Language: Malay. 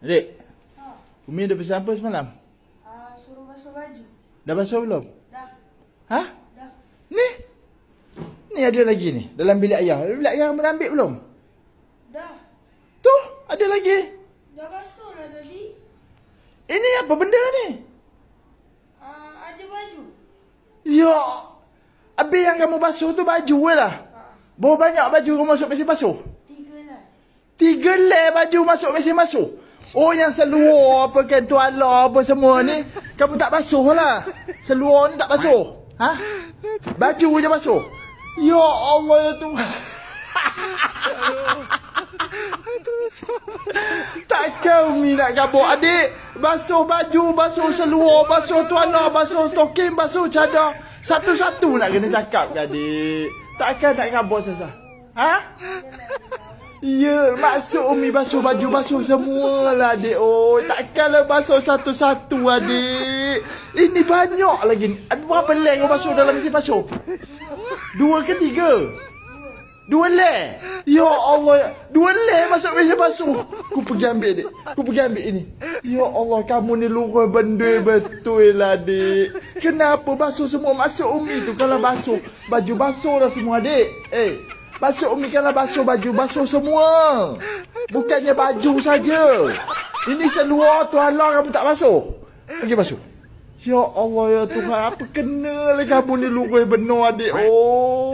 Adik, Umi dah pesan apa semalam? Suruh basuh baju. Dah basuh belum? Dah. Ha? Dah. Ni? Ni ada lagi ni, dalam bilik ayah. Bilik ayah kamu dah ambil belum? Dah. Tu, ada lagi. Dah basuh lah tadi. Ini apa benda ni? Ada baju. Ya, habis yang kamu basuh tu baju je lah. Berapa banyak baju kamu masuk mesin basuh? 3 lah. 3 leh baju masuk mesin basuh. Oh, yang seluar apa kan, tuala apa semua ni, kamu tak basuh lah. Seluar ni tak basuh. Ha? Baju je basuh. Ya Allah ya Tuhan. Takkan Umi nak gabuk adik. Basuh baju, basuh seluar, basuh tuala, basuh stoking, basuh cadar. Satu-satu nak kena cakap ke adik. Takkan tak gabuk sasah. Ha? Ya, maksud Umi basuh baju, basuh semua lah adik. Oh, takkanlah basuh satu-satu adik. Ini banyak lagi ni. Berapa leh kau basuh dalam mesin basuh? 2 ke 3? 2 leh. Ya Allah. 2 leh masuk mesin basuh. Aku pergi ambil adik. Aku pergi ambil ini. Ya Allah, kamu ni luruh benda betul lah adik. Kenapa basuh semua masuk Umi tu? Kalau basuh baju, basuh lah semua adik. Basuh Umi kalau basuh baju, basuh semua. Bukannya baju saja. Ini seluar tuala kamu tak basuh. Pergi basuh. Ya Allah ya Tuhan, apa kenalah kamu ni luruh benar adik. Oh.